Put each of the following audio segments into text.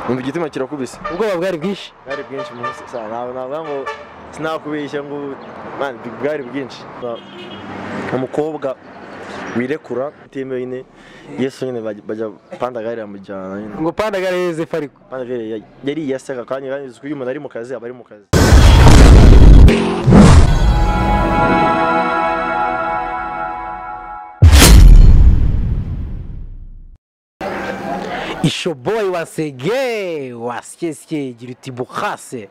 numva igitima kirakubise ubwoba bwari bwinshi munsi navuga ngo sinakubeshya ngo man bwari bwinshi umukobwa wirekura temewe nyine Yesu nyine bajya pandagare yamujyana nyine ngo pandagare yeze fariko pandagare yari yasaka kandi uko umuntu ari mu kazi aba ari mu kazi Ishoboy wasege wasyeske giruti bukhase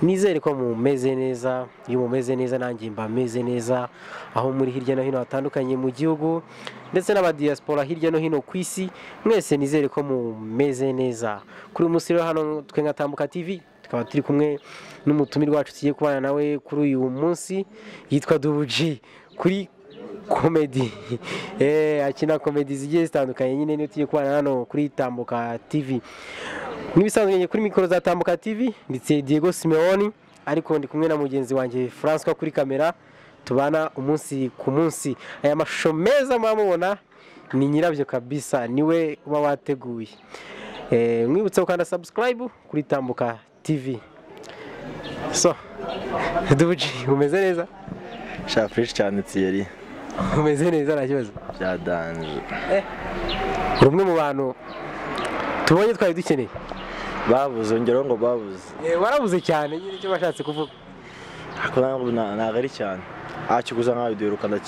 nizere ko mumeze neza iyo mumeze neza nanjye mba meze neza aho muri hirya no hino hatandukanye mu gihugu ndetse n'aba diaspora hirya no hino ku isi mwese nizere ko mumeze neza kuri umusiro hano twe nka Tambuka TV tukaba turi kumwe n'umutumire wacu tugiye kubana nawe kuri uyu munsi yitwa Dubugi kuri comedy akina comedy zigiye zitandukanye nyine niyo tugiye kubana hano kuri Tambuka TV nibisanzwe kuri mikoro za Tambuka TV nditse Diego Simeoni ariko ndi kumwe na mugenzi wanjye François kuri kamera tubana umunsi ku munsi aya mashusho meza mwamubona ni nyirabyo kabisa niwe uba wateguye mwibutse ukanda subscribe kuri Tambuka TV so Dubugi umeze neza sha fresh cyane Thierry umeze neza nakibazo byadanje rumwe mu bantu tubonye twari dukeneye bavuze ngero ngo bavuze warabuze cyane nyine cyo bashatse kuvuga ako nagari cyane akiguza nkawe dirukana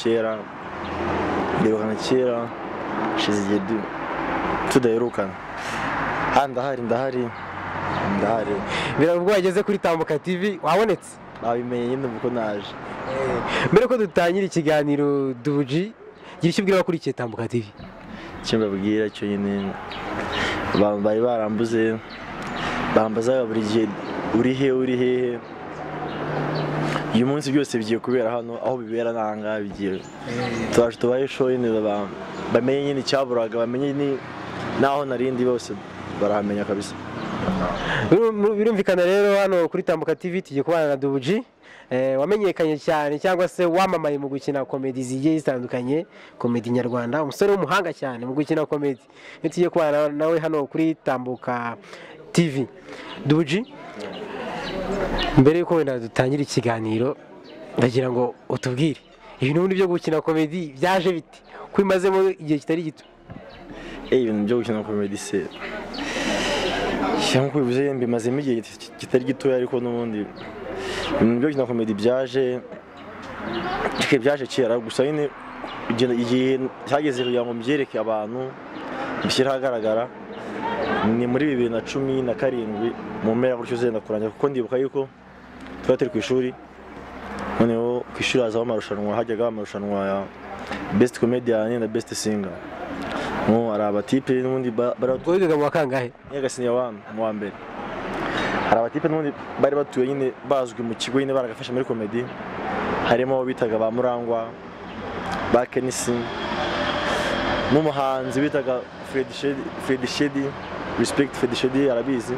kera shiziye tudaherukana ndahari birabwo wageze kuri Tambuka TV wabonetse babimenye nyine uko naje mbere ko dutangira ikiganiro Dubugi gira icyo ubwira bakurikiye Tambuka TV kimbabwira cyo nyine bari barambuze bambaza buri gihe uri he uyu munsi byose bigiye kubera hano aho bibera nanga bigiye tubaye show nyine bamenye nyine cyaburaga bamenye ni naho narindi bose barahamenya kabisa birumvikana rero hano kuri Tambuka TV tugiye kubana na Dubugi wamenyekanye cyane cyangwa se wamamaye mu gukina comedy zigiye zitandukanye comedy nyarwanda umusore w'umuhanga cyane mu gukina comedy tugiye kubana nawe hano kuri Tambuka TV Dubugi mbere yuko wenda dutangira ikiganiro ndagira ngo utubwire ibintu byo gukina comedy byaje biti kwimazemo igihe kitari gito ibintu byo gukina comedy se cyangwa bivuze mbimazemo igihe kitari gito ariko n'ubundi ibintu byo gukina comedy byaje kera gusa nyine igihe cyageze kugira ngo mbyereke abantu bishyira ahagaragara ni muri 2017 mu mpera gutyo zenda kurangira kuko ndibuka yuko twari turi ku ishuri noneho ku ishuri hazaho amarushanwa hajyaga amarushanwa ya best comedian na best singer ari abatipe n'ubundi baratwigaga mu bakangahe yagasiniye abantu mu wa mbere hari abatipe n'ubundi bari batuye nyine bazwi mu kigo nyine baragafasha muri comedy harimo bitaga ba Murangwa ba Kenisi n'umuhanzi bitaga Fred Shady respect Fred Shady arabizi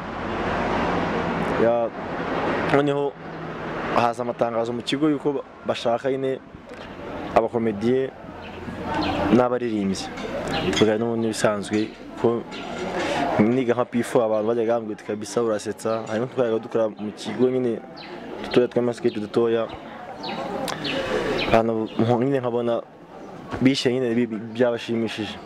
ya noneho haza amatangazo mu kigo yuko bashaka nyine abakomediye n'abaririmbyi tugana n'ubundi bisanzwe ko niga nka P4 abantu bajyaga bambwira kabisa urasetsa harimo twayaga dukora mu kigo nyine dutoya tw'amaskate dutoya hano nyine nkabona bishe nyine byabashimishije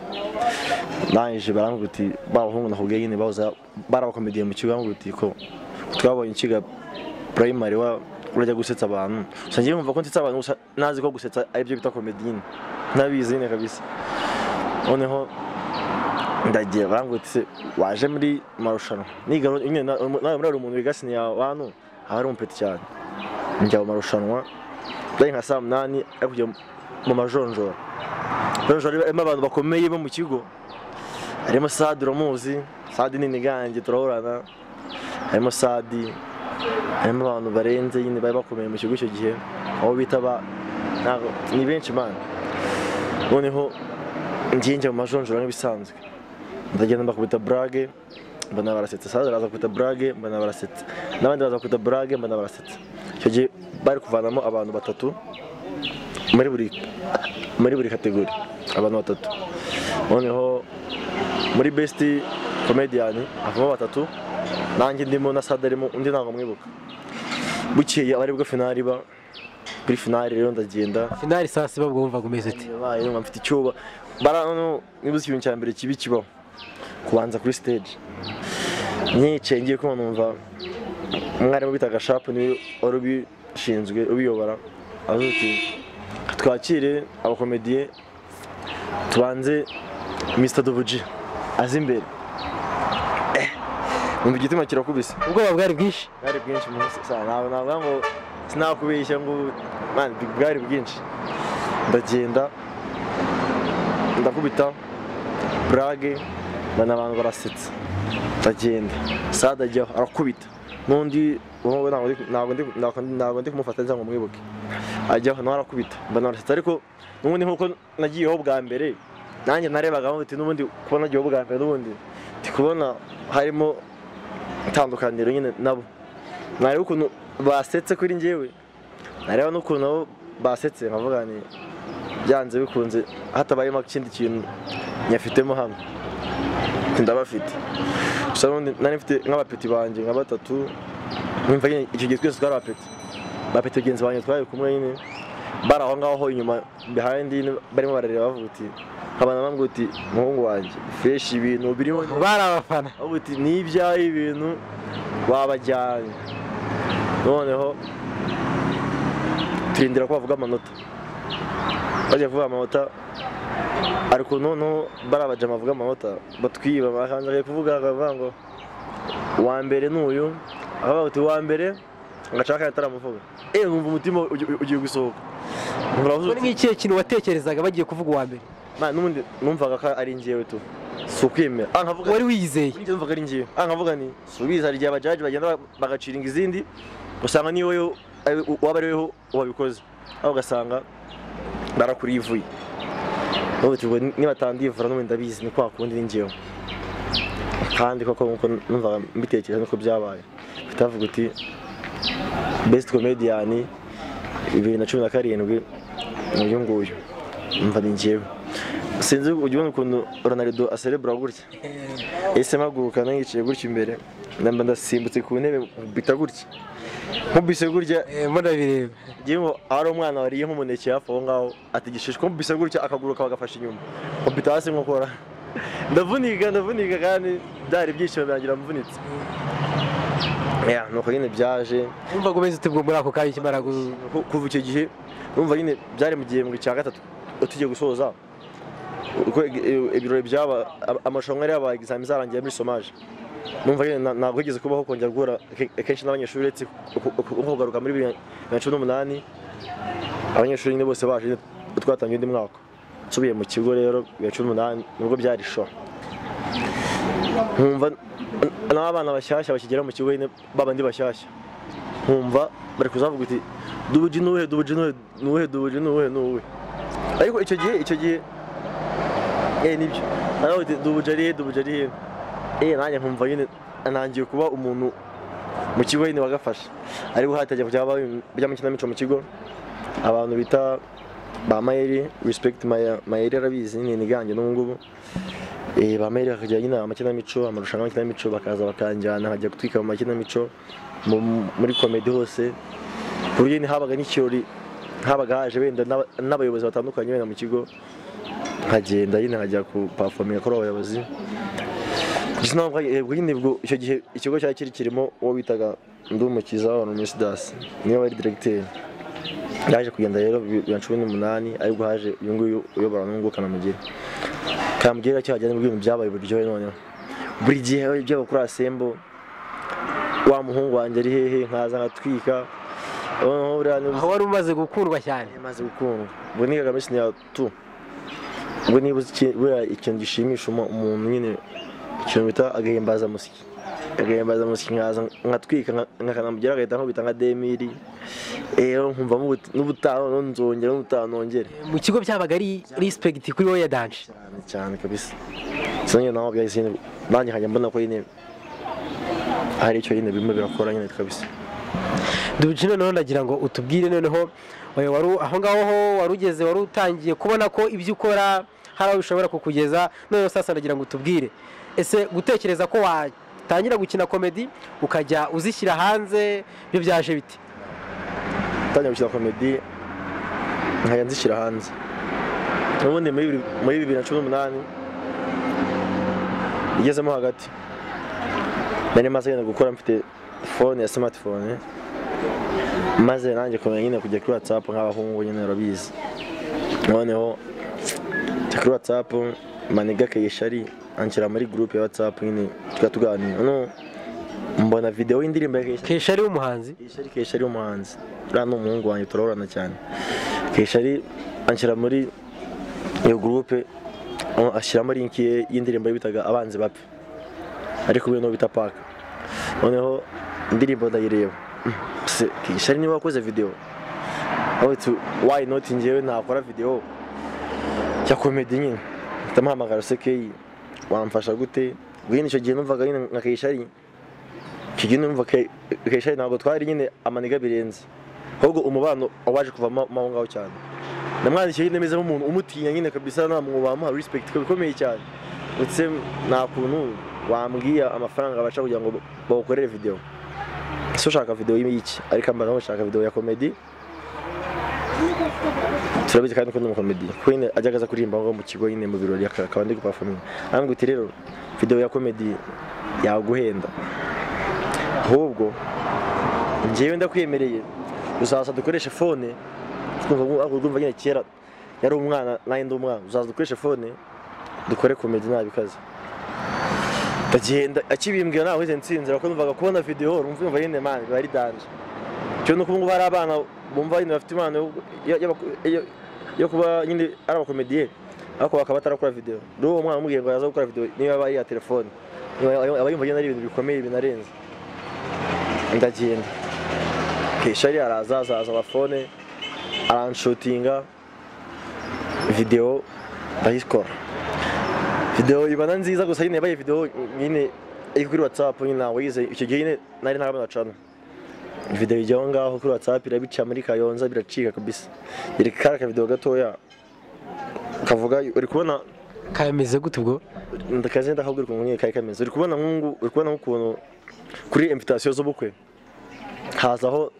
naje barambwira uti bahungu nakubwiye nyine baza barabakomediye mu kigo bambwira uti ko twabonye ikiga primary wa urajya gusetsa abantu sangiye kumva ko nsetsa abantu nazi ko gusetsa ari byo bita comedy nyine nabizi nyine kabisa noneho ndagiye barambwira uti waje muri marushanwa niga nyine nawe umuntu wigasiniye abantu ahari umpeti cyane njya mu marushanwa bari nka saa 8 ari kujya mu majonjora harimo abantu bakomeye bo mu kigo harimo Sadi uramuzi Sadi ni nigange turahorana harimo Sadi harimo abantu barenze nyine bari bakomeye mu kigo icyo gihe aho bita ni benshi man noneho ngiye mu majonjora nk'ibisanzwe ndagenda mbakubita brage mbona barasetsa Sadi araza kubita brage mbona barasetsa n'abandi baza kubita brage mbona barasetsa icyo gihe bari kuvanamo abantu batatu muri buri kategori abantu batatu noneho muri best comedian avamo batatu nanjye ndimo na Sada arimo undi ntabwo mwibuka bukeye abari bwo finale iba kuri finale rero ndagenda finale sasa babwo wumva gumeze ati baye mfite icyoba barano nibuze ikintu cya mbere kibi kibaho kubanza kuri stage nyicaye ngiye ko numva umwarimu bitaga Sharp ni wari ubishinzwe ubiyobora azuti twakire abakomediye tubanze Mr Dubugi azi imbere mu gitima kirakubise ubwoba bwari bwinshi navuga ngo sinakubeshya ngo man bwari bwinshi ndagenda ndakubita brage bana abantu barasetsa ndagenda Sada ajya arakubita nundi wowe ntabwo ndi kumufata cyangwa mwibuke ajya nawe arakubita bana barasetsa ariko nubundi nkuko nagiyeho bwa mbere nanjye narebaga ngo nubundi kubona nagiyeho bwa mbere nubundi ndikubona harimo itandukaniro nyine nabo nareba ukuntu basetse kuri njyewe nareba n'ukuntu basetse nkavuga ni byanze bikunze hatabayemo ikindi kintu nyafitemo hano ndabafite gusa nari mfite nk'abapeti banjye nka batatu mwumva nyine icyo gihe twese twari bapeti bagenzi banjye twari kumwe nyine bari aho ngaho inyuma behind barimo barareba bavuga uti nkabana bambwira uti muhungu wanjye fresh ibintu birimo bari abafana bavuga uti n'ibyaye ibintu wabajyanye noneho turindira ko bavuga amanota bajya kuvuga amanota ariko noneho barabaje amavuga amanota batwiba bakanze kuvuga akavuga ngo wa mbere n'uyu aho uti wa mbere ngashaka yataramuvuga numva umutima ugiye gusohoka uravuze nk'ikihe kintu watekerezaga bagiye kuvuga uwa mbere n'ubundi numvaga ko ari njyewe tu sukwemera nkavuga wari wizeye numvaga ari njyewe nkavuga ni subiza rya abajaji bagenda bagaciringa izindi usanga ni wowe waba ari weho wabikoze aho ugasanga barakurivuye niba atandivura n'ubundi ndabizi ni kwa kundi ni njyewe kandi koko nkuko numvaga mbitekereza nuko byabaye bitavuga uti best comedian 2017 uyu nguyu umva ni njyewe sinzi ujye ukuntu Ronaldo aserebra gutya ese maguruka nayicaye gutya imbere namba ndasimbutse ku ntebe bita gutya nkubise gutya mbona bireba ngiye ngo ari umwana wariye nk'umuneke hafi aho ngaho atigishishwe nkubise gutya akaguruka bagafasha inyuma nkubita hasi nkokora ndavunika kandi byari byishimo birangira mvunitse nuko nyine byaje umva gumeze utubwo muri ako kayi kimara kuva icyo gihe numva nyine byari mu gihembwe cya gatatu tugiye gusoza uko ibirori byaba amarushanwa yari yabaye examen zarangiye muri somaje numva nyine ntabwo higeze kubaho kongera guhura kenshi n'abanyeshuri uretse kugaruka muri 2018 abanyeshuri nyine bose baje twatangiye undi mwaka nsubiye mu kigo rero 2018 nubwo byari show nkumva n'abana bashyashya bakigera mu kigo nyine babandi bashyashya nkumva bari kuzavuga uti Dubugi nuwe ariko icyo gihe nibyo nawe Dubugi ari nanjye nkumva nyine nangiye kuba umuntu mu kigo nyine wagafasha ariko hatajya byaba by'amakinamico mu kigo abantu bita ba Mayeri respect Mayeri arabizi ni gange n'ubungubu ba Mayeri akajya nyine amakinamico amarushanwa y'amakinamico bakaza bakanjyana nkajya gutwika mu makinamico muri comedy hose buryo ni habaga n'ikirori habaga haje wenda n'abayobozi batandukanye wenda mu kigo nkagenda nyine nkajya ku performing kuri abayobozi nyine icyo gihe ikigo cyari kirimo uwo bitaga Ndumukiza wa Miss Das niwe wari directeur yaje kugenda rero 2018 ariko haje uyu nguyu uyobora n'ungukana mugira kamugira cyajyanye mu bintu byabaye buryohe noneho buri gihe byo kuri asembo wa muhungu wanjye ari hehe nkaza ngatwika aho wari umaze gukundwa cyane maze gukundwa ngo nigaga mission ya 2 ngo nibuze ikintu gishimisha umuntu nyine ikintu bita agahimbaza musiki nkaza ngatwika nkanamugira agahita nkubita nka demiri nkumva n'ubutaha nongera mu kigo byabaga ari respect kuri wowe ya danje cyane kabisa sinye naho byahise nanjye nkajya mbona ko nyine hari icyo nyine bimwe birakora nyine kabisa Dubugi noneho ndagira ngo utubwire noneho aho ngaho warugeze wari utangiye kubona ko ibyo ukora hari aho bishobora kukugeza noneho sasa ndagira ngo utubwire ese gutekereza ko watangira gukina komedi ukajya uzishyira hanze byo byaje biti? Tangira gukina komedi nkajya nzishyira hanze ubundi muri 2018 igezemo hagati nari maze gukora mfite phone ya smartphone maze nanjye kumenya nyine kujya kuri WhatsApp nk'abahungu nyine urabizi noneho kuri WhatsApp maniga kayishari anshyira muri group ya WhatsApp nyine tukatuganira no mbona video y'indirimbo ya Kayishari w'umuhanzi Kayishari w'umuhanzi rano umuhungu wanjye turorana cyane Kayishari anshyira muri iyo group ashyiramo link y'indirimbo bitaga abanzi bapfe ariko bino bita paka noneho indirimbo ndayireba Kayishari niba wakoze video why not njyewe nakora video ya comedy nyine ndamuhamagara sekeye wamfasha gute bwine icyo gihe numvaga nyine nka Kayishari kigine numva Kayishari ntabwo twari nyine amaniga birenze ahubwo umubano waje kuvamo ngaho cyane namwandikiye nyine meze nk'umuntu umutinya nyine kabisa namwubaha respect bikomeye cyane ndetse nta kuntu wambwiye amafaranga baca kugira ngo bawukorere video so ushaka video y'iki ariko ambaga ushaka video ya comedy turabizi kandi ko ndi comedy kwine ajagaza kuririmba ngo mu kigo nyine mu birori akaba ndi guperforming ambwe uti rero video ya comedy yaguhenda ahubwo njyewe ndakwemereye uzaza dukoreshe phone twumva nyine kera yari umwana naye ndi umwana uzaza dukoreshe phone dukore comedy nabikaze ndagenda akibimbwira nawe wese nsinzira ko numvaga kubona video urumva nyine man bari danje cyo no kubungu bari abana bumva nyine bafite impano yo kuba nyine ari abakomediye ariko bakaba batarakora video rero umwana umubwiye ngo yaza gukora video niba bari ya telefone abayumva nyine ari ibintu bikomeye binarenze ndagenda Kayishari arazaza abafone aranshutinga video ndayikora video ibana nziza gusa nyine yabaye video nyine iri kuri WhatsApp nyine nawe yize icyo gihe nyine nari ntarabona cana video ijyaho ngaho kuri WhatsApp irabica muri Kayonza biracika kabisa iri karaka video gatoya kavuga uri kubona kameze gute ubwo ndakaze ndakabwira ko nyine kayi kameze uri kubona nk'ukuntu kuri invitation z'ubukwe hazaho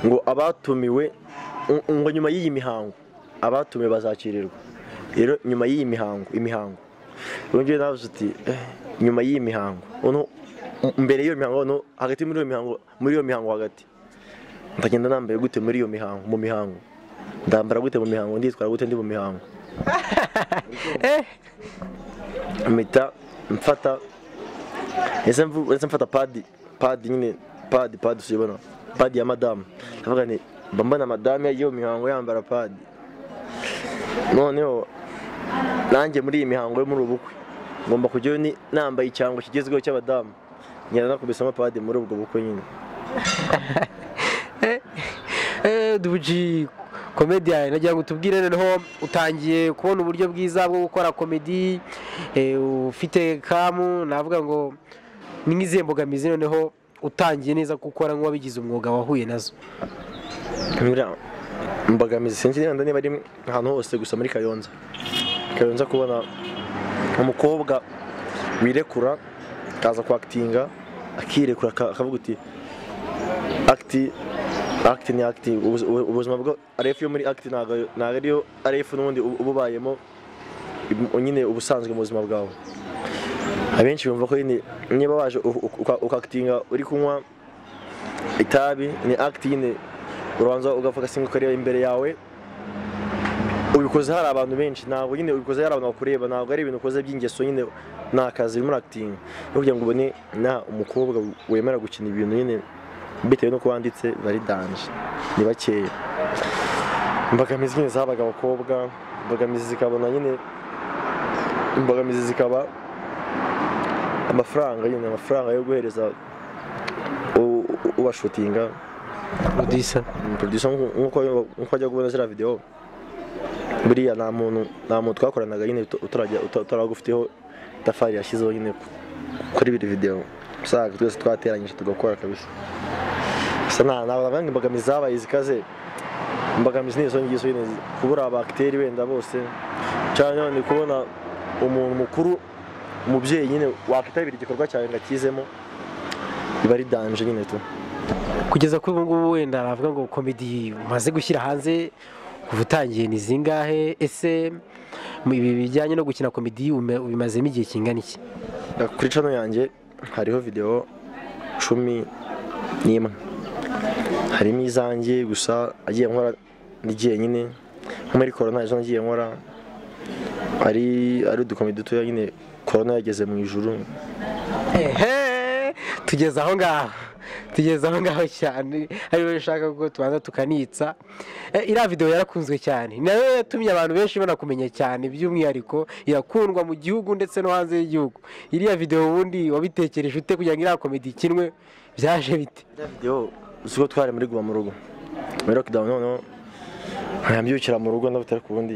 ngo abatumiwe ngo nyuma y'iyi mihango abatumiwe bazakirirwa rero nyuma y'iyi imihango urongeye navuze uti nyuma y'iyi mihango mbere y'iyo mihango no hagati muri iyo mihango hagati ndagenda nambaye gute muri iyo mihango mu mihango ndambara gute mu mihango nditwara gute ndi mu mihango mita mfata ese mfata padi nyine padi usibona padi ya madame ndavuga ni mbona madame yagiye mu mihango yambara padi noneho nanjye muri iyi mihango yo muri ubukwe ngomba kujyayo ni nambaye icyango kigezweho cy'abadamu ngenda nakubisamo padi muri ubwo bukwe nyine Dubugi comedian nagira ngo tubwire noneho utangiye kubona uburyo bwiza bwo gukora comedy ufite kamu navuga ngo ni nk'izihe mbogamizi noneho utangiye neza gukora nk'uwabigize umwuga wahuye nazo? Mbogamizi sinzi niba ari ahantu hose gusa muri Kayonza kubona umukobwa wirekura kaza kwactinga akirekura akavuga uti act ni act ubuzima bwo arefu yo muri act ntago ariyo arefu n'ubundi ububayemo nyine ubusanzwe mu buzima bwawe abenshi bumva ko niba waje ukactinga uri kunywa itabi ni act nyine uranza ugafaka singo kariya imbere yawe ubikoze hari abantu benshi ntabwo nyine ubikoze hari abantu bakureba ntabwo ari ibintu ukoze by'ingeso nyine nakazi muri acting kugira ngo ubone na umukobwa wemera gukina ibintu nyine bitewe no kwanditse bari danje ni bakeya imbogamizi nyine zabaga abakobwa imbogamizi zikabona nyine imbogamizi zikaba amafaranga yo guhereza ubashutinga producer nkuko ajya kubona zira video buriya nta muntu twakoranaga nyine utaragufiteho tafari yashyizeho nyine kuri biri video usanga twese twateranyije tugakora kabisa gusa nta imbogamizi zabaye zikaze imbogamizi nizo ngizo nyine kubura abakteri wenda bose cyane ni kubona umuntu mukuru umubyeyi nyine wakwitabira igikorwa cyawe ngo akizemo biba ari danje nyine tu. Kugeza kuri ubu ngubu wenda navuga ngo comedy umaze gushyira hanze kuva utangiye ni zingahe? Ese ibi bijyanye no gukina comedy ubimazemo igihe kingana iki? Kuri channel yanjye hariho video 11 harimo izanjye gusa agiye nkora n'igihe nyine nko muri corona ejo nagiye nkora ari udukomedi dutoya nyine corona yageze mu ijuru. Tugeze aho ngaho cyane ariyo nshaka ko tubanza tukanitsa. Iriya video yarakunzwe cyane, nayo yatumye abantu benshi banakumenya cyane, by'umwihariko irakundwa mu gihugu ndetse no hanze y'igihugu. Iriya video ubundi wabitekereje ute kugira ngo iriya comedy ikinwe, byaje bite? Iriya video uko twari muri guma mu rugo muri lockdown, none nkambyukira mu rugo ndabutari kubundi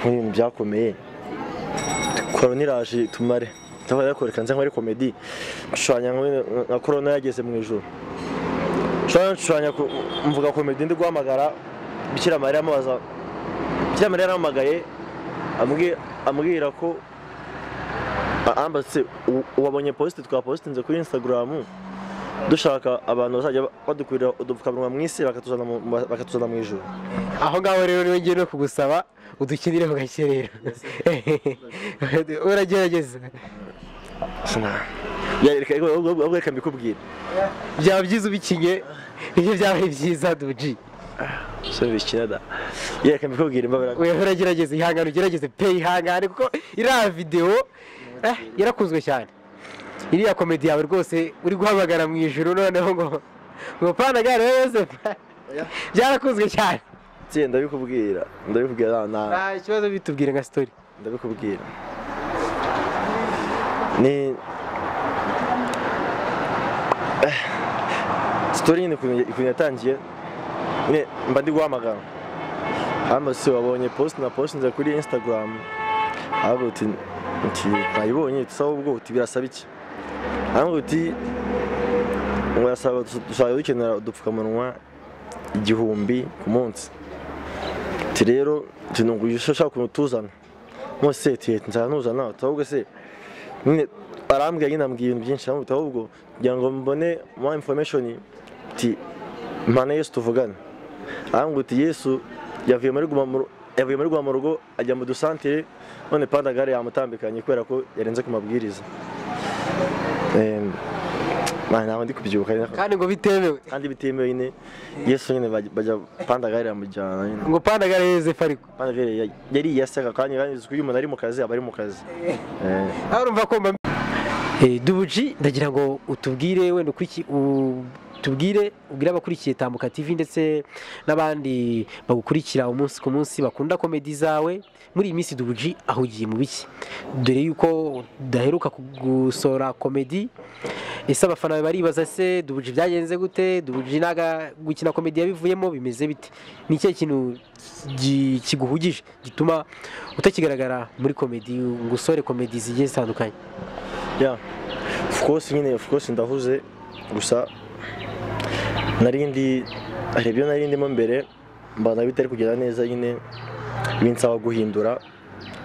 ibintu byakomeye corona iraje tumare ndabaye yakoreka nze nkore comedy gushanya nka corona yageze mu ijuru. Shanya mvuga comedy ndi guhamagara Bikira Mariya amabaza, Bikira Mariya yaramagaye ambwira ko ambatse wabonye post twapostinze kuri Instagram dushaka abantu bazajya badukurira udupfukamunwa mu isi bakatuzana mu ijuru. Aho ngaho rero niwe ngiye no kugusaba udukinire ku gakerera. Uragerageza reka mbikubwira byaba byiza ubikinye, nibyo byabaye byiza Dubugi. So bikina da reka mbikubwira imbabara. Uragerageza, ihangane ugerageze pe, ihangane kuko iriya video yarakunzwe cyane. Iriya comedy yawe rwose uri guhamagara mu ijuru noneho ngo pandagare wese byarakunzwe cyane. Ndabikubwira nta kibazo, bitubwire nka story. Ndabikubwira ni story nyine ukuntu yatangiye nyine mba ndi guhamagara hano se wabonye post na postinze kuri Instagram ahubwo uti nayibonye tusaba ubwo uti birasaba iki, ahubwo uti dushaka dukenera udupfukamunwa 1000 ku munsi. Rero tununguye ushaka kunutuzana mose nzanuzana ahubwo se nyine arambwiye nyine ambwiye ibintu byinshi ahubwo kugira ngo mbone more information ti impano Yesu tuvugana. Ahubwo uti Yesu yavuye muri guma mu rugo ajya mu dusantere, none pandagare yamutambikanye kubera ko yarenze ku mabwiriza. Ntabwo ndi kubyibuka kandi ngo bitemewe, kandi bitemewe nyine Yesu nyine bajya pandagare yamujyana nyine ngo pandagare Yozefu, ariko pandagare yari yaseka kandi uyu umuntu ari mu kazi aba ari mu kazi. Urumva ko Dubugi, ndagira ngo utubwire wenda ubwire abakurikiye Tambuka TV ndetse n'abandi bagukurikira umunsi ku munsi bakunda comedy zawe, muri iyi minsi Dubugi ahugiye mu biki, dore yuko daheruka gusora comedy. Ese abafana baribaza se Dubugi byagenze gute? Dubugi gukina comedy yabivuyemo bimeze bite? Ni ikihe kintu kiguhugije gituma utakigaragara muri comedy ngo usore comedy zigiye zitandukanye? Of course ndahuze gusa hari narindimo mbere mbana bitari kugenda neza nyine binsaba guhindura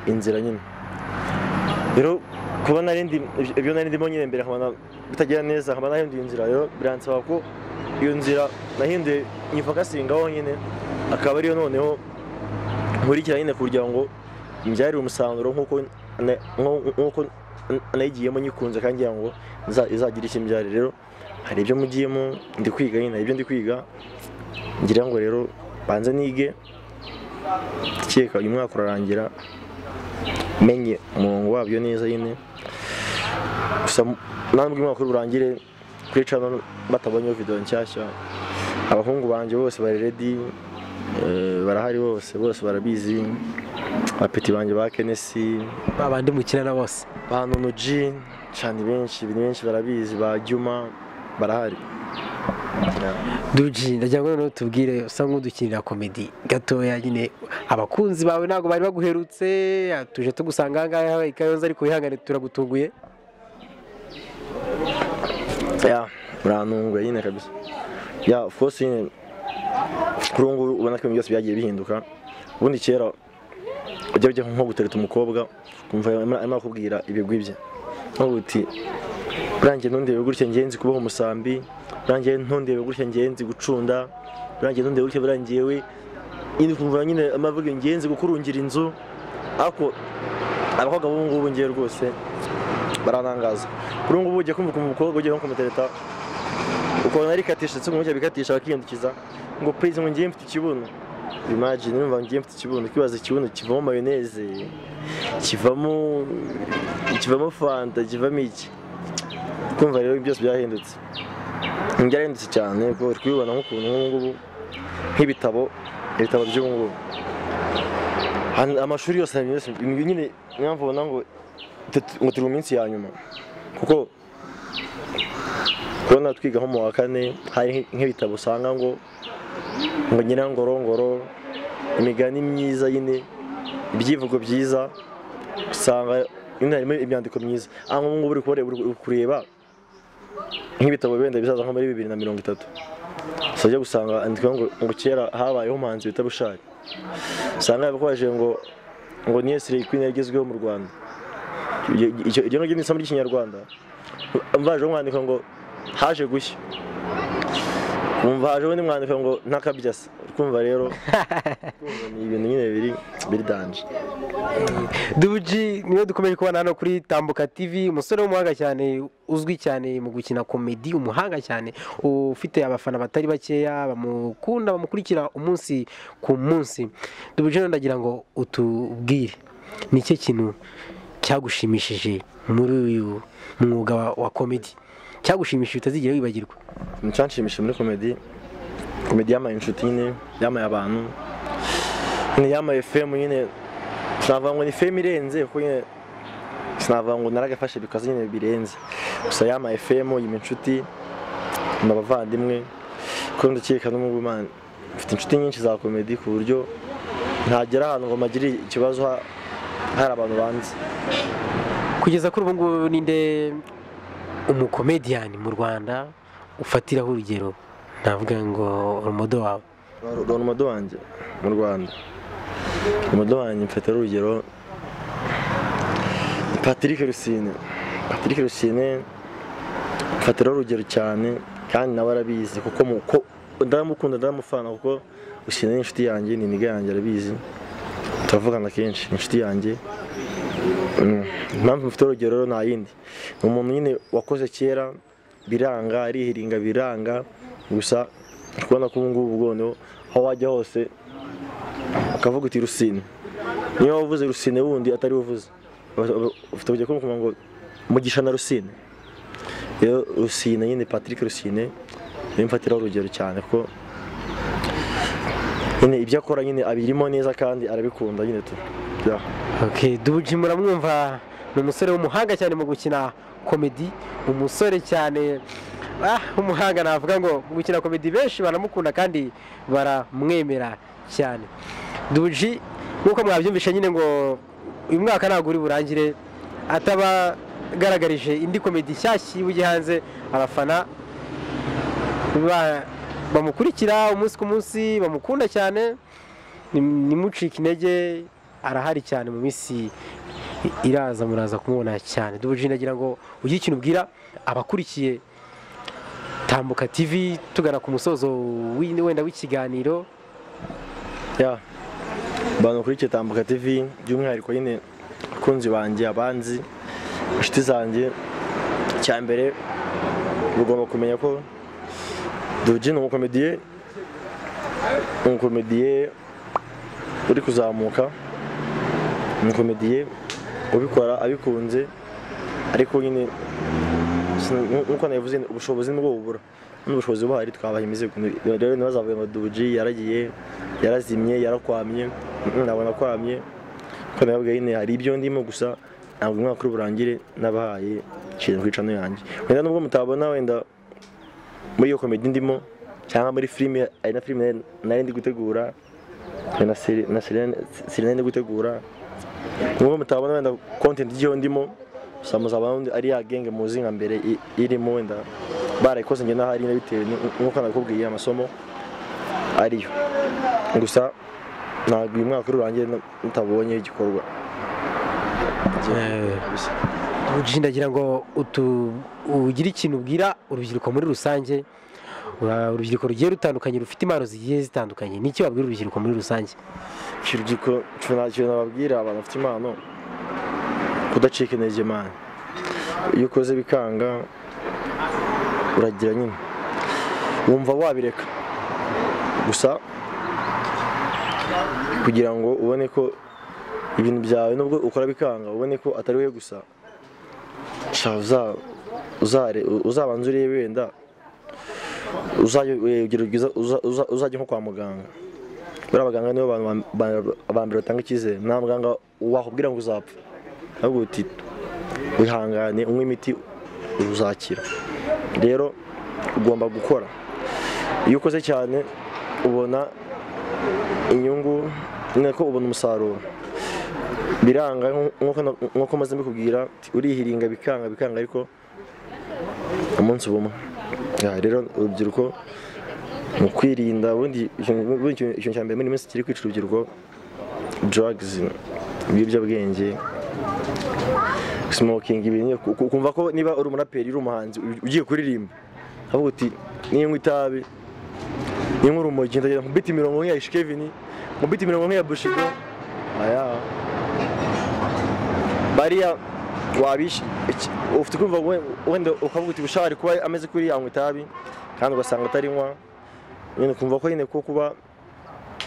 inzira nyine. Rero kuba narindimo nyine mbere nkabana bitagenda neza nkabana nahinduye inzira, rero biransaba ko iyo nzira nahinduye nyifakasingaho nyine akaba ariyo noneho nkurikira nyine kugira ngo mbyarire umusaruro nk'uko nayigiyemo nyikunze kandi ngira ngo izagira ikimbyarire. Rero hari ibyo mugiyemo ndi kwiga nyine, ibyo ndi kwiga ngira ngo rero banze nige keka uyu mwaka urarangira menye umurongo wabyo neza nyine. Gusa nambwe umwaka urangire kuri channel batabonye video nshyashya, abahungu banje bose bari ready, barahari bose barabizi, apeti banje ba Kenesi babandi mukirana bose banunuji cyane benshi barabizi, ba Juma barahari. Dubugi, ndagira ngo noneho tubwire usa nk'udukinira comedy gatoya nyine, abakunzi bawe ntabwo bari baguherutse, tuje tugusanga ahangaha i Kayonza ariko wihangane turagutunguye. Urantunguye nyine kabisa. Of course nyine kuri ubu ubona ko ibintu byose byagiye bihinduka. Ubundi kera ujya nko gutereta umukobwa kumva arimo kubwira ibigwi bye nko guti urangiye ntundebe gutya ngenzi kubaho umusambi urangiye ntundebe gutya ngenzi gucunda urangiye ntundebe gutya burangiye we indi kumva nyine amavuga ngenzi gukurungira inzu ariko abakobwa b'ubu ngubu ngiye rwose baranangaza kuri ubu ngubu ugiye kumva umukobwa ugiye nko kumutereta ukabona ari katisha ndetse ngo bikatisha bakiyandukiza ngo please ngo ngiye mfite ikibuno imagine numva ngiye mfite ikibuno kibaza ikibuno kivamo mayoneze kivamo fanta kivamo iki kumva rero byose byahindutse byarahindutse cyane kuko twibona nk'ukuntu ngubu nk'ibitabo by'ubu ngubu amashuri yose nyine mwamvuna ngo turi mu minsi ya nyuma kuko kubona twiga nko mu wa kane hari nk'ibitabo usanga ngo nyirangorongoro imigani myiza nyine ibyivugo byiza usanga harimo imyandiko myiza aho ngubu uri kureba nk'ibitabo wenda bizaza nko muri 2030 usajya gusanga andika ngo kera habayeho umuhanzi bita Bushari usanga bakomeje ngo niyo siri queen yagezweho mu Rwanda iryo ngiro ni isomo ry'ikinyarwanda mvaje umwandiko ngo haje gushya umva haje undi mwandiko ngo ntakabyasa kumva rero ni ibintu nyine biri danje. Dubugi niwe dukomeje kubana hano kuri Tambuka TV, umusore w'umuhanga cyane uzwi cyane mu gukina comedy, umuhanga cyane ufite abafana batari bakeya bamukunda bamukurikira umunsi ku munsi. Dubugi ndagira ngo utubwire ni cyo kintu cyagushimishije muri uyu mwuga wa comedy, cyagushimishije utazigera wibagirwa? Nicyanshimishije muri comedy yamaye inshuti nyine, yamaye abantu, yamaye FM nyine, sinavuga ngo ni FM irenze kuko nyine sinavuga ngo naragafashe bikaze nyine birenze, gusa yamaye FM yima inshuti n'abavandimwe ko ndakeka n'ubu man mfite inshuti nyinshi za comedy ku buryo ntagera ahantu ngo magire ikibazo hari abantu banze. Kugeza kuri ubu ngubu ninde umukomedian mu Rwanda ufatiraho urugero, navuga ngo urumodo wawe? Urumodo wanjye mu Rwanda, urumodo wanjye mfatira urugero Patrick Rusine mfatira urugero cyane kandi nawe arabizi kuko ndamukunda ndamufana kuko Rusine ni inshuti yanjye, ni niga yanjye, arabizi turavugana kenshi, ni inshuti yanjye. Impamvu mfite urugero nta yindi, ni umuntu nyine wakoze kera biranga, arihiringa biranga, gusa kubona ko ubu ngubu ubwono aho wajya hose akavuga uti Rusine, niyo wavuze Rusine wundi atari uvuze ufite kujya kumva ngo Mugisha na Rusine. Rero Rusine nyine Patrick Rusine nimfatira urugero cyane ko nyine ibyo akora nyine abirimo neza kandi arabikunda nyine tu. Okay, Dubugi muramwumva, ni umusore w'umuhanga cyane mu gukina comedy, umusore cyane umuhanga, navuga ngo gukina comedy benshi baramukunda kandi baramwemera cyane. Dubugi nkuko mwabyumvishe nyine ngo uyu mwaka ntabwo uri burangire atabagaragarije indi comedy nshyashya uje hanze, abafana bamukurikira umunsi ku munsi bamukunda cyane, nimucike intege, arahari cyane mu minsi iraza muraza kumubona cyane. Dubugi ndagira ngo ugire ikintu ubwira abakurikiye Tambuka TV tugana ku musozo wenda w'ikiganiro. Abantu kuri Tambuka TV by'umwihariko nyine abakunzi banjye, abanzi, inshuti zanjye, cya mbere ugomba kumenya ko Dubugi ni umukomediye uri kuzamuka, umukomediye ubikora abikunze, ariko nyine nkuko nabivuze ubushobozi nibwo bubura, n'ubushobozi buhari twabaha imizigo. Rero ntibazavuga ngo Dubugi yaragiye, yarazimye, yarakwamye. Nabona kwamye ko nababwiye nyine hari ibyo ndimo, gusa ntabwo umwaka uri burangire nabahaye ikintu kwica no yanjye. Wenda nubwo mutabona wenda muri iyo comedy ndimo cyangwa muri filime, ari na filime nari ndi gutegura na serie ndi gutegura, nubwo mutabona wenda content y'icyo ndimo, samuzabandi ari ya genge muzi nka mbere irimo wenda barayikoze nge nahari nabitewe nkuko nakubwiye amasomo ariyo. Gusa ntabwo uyu mwaka urangiye mutabonye igikorwa. Dubugi ndagira ngo ugire ikintu ubwira urubyiruko muri rusange, urubyiruko rugiye rutandukanye rufite impano zigiye zitandukanye, n'icyo wabwira urubyiruko muri rusange? Urubyiruko ntacyo nababwira abantu bafite impano, kudacika intege man. Iyo ukoze bikanga uragira nyine wumva wabireka, gusa kugira ngo ubone ko ibintu byawe nubwo ukora bikanga ubone ko atari we gusa, uzabanza urebe wenda uzajya nko kwa muganga. Buriya abaganga nibo bantu abambere batanga icyizere, nta muganga wakubwira ngo uzapfa, ahubwo uti wihangane unywe imiti uzakira. Rero ugomba gukora, iyo ukoze cyane ubona inyungu, niko ubona umusaruro. Biranga nkuko maze mbikubwira, urihiringa bikanga ariko umunsi ubumwe. Rero urubyiruko mu kwirinda, ubundi ikintu cya mbere muri minsi kiri kwica urubyiruko, drugs, ibiyobyabwenge, smoking, ibintu ukumva ko niba uri umuraperi uri umuhanzi ugiye kuririmba avuga uti ninywa itabi, ninywa urumogi, ndagira ngo biti 40 ya Kevin, mu biti 40 ya Bushido, bariya wabishi ufite kumva wenda ukavuga uti bushari kuba ameze kuri yanywa itabi kandi ugasanga atarinywa, nyine kumva ko nyine ko kuba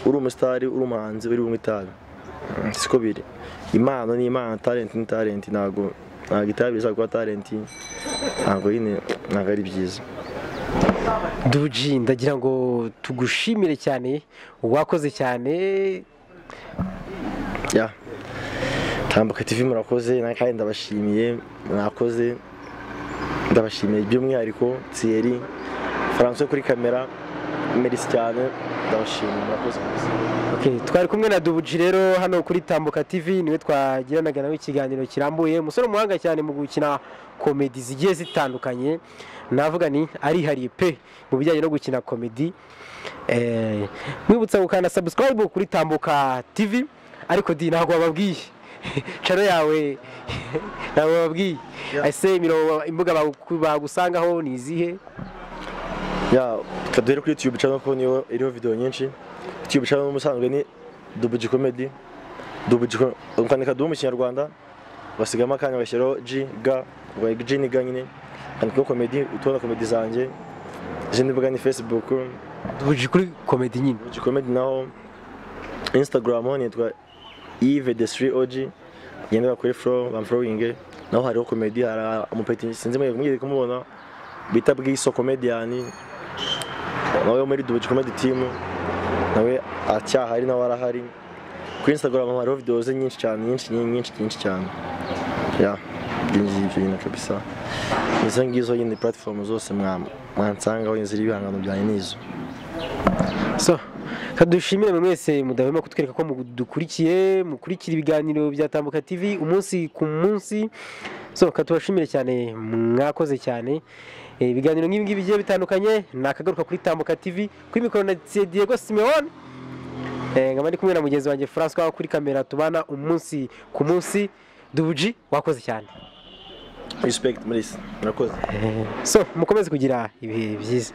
uri umusitari uri umuhanzi uri bunywa itabi siko biri. Impano ni impano, talent ni talent, ntabwo itabi biza kuba talent, ntabwo nyine ntabwo ari byiza. Dubugi ndagira ngo tugushimire cyane, wakoze cyane. Tambuka TV murakoze, kandi ndabashimiye, mwakoze, ndabashimiye by'umwihariko Thierry François kuri kamera, merci cyane, ndabashimiye, murakoze. Twari kumwe na Dubugi rero hano kuri Tambuka TV, niwe twagiranaga nawe ikiganiro kirambuye. Umusore umuhanga cyane mu gukina komedi zigiye zitandukanye, navuga ni arihariye pe mu bijyanye no gukina komedi. Mwibutsa gukanda subscribe kuri Tambuka TV, ariko ntabwo wababwiye channel yawe, ntabwo wababwiye ese imbuga bagusangaho ni izihe? Kaduhere kuri YouTube channel ko niyo iriho video nyinshi. YouTube channel umusanzwe ni Dubugi comedy, Dubugi ukandika Dubugi mu Kinyarwanda basigama akanya bashyiraho G ga G ni ga nyine, andika comedy utona comedy zanjye. Izindi mbuga ni Facebook Dubugi kuri comedy nyine, Dubugi comedy, naho Instagram ho nitwa yizewe, yenda kuri flow bamfollowing, naho hariho comedy, hari amupeti sinzi mwe kumubona bita bwiso comedian, nawe muri Dubugi comedy team, nawe acyahari nawe arahari. Kuri Instagram hariho videos nyinshi cyane, nyinshi cyane. Ibyo kabisa, izo ngizo nyine platform zose mwansangaho inzira ibihangano byanjye nizo. Kadushimire mwese mudahwema kutwereka ko mukurikira ibiganiro bya Tambuka TV umunsi ku munsi. Katubashimire cyane, mwakoze cyane. Ibiganiro nk'ibi bigiye bitandukanye nakagaruka kuri Tambuka TV, kuri mikoro na Diego Simeone, nkaba ndi kumwe na mugenzi wanjye François kuri kamera, tubana umunsi ku munsi. Dubugi wakoze cyane, respect muri murakoze. Mukomeze kugira ibihe byiza.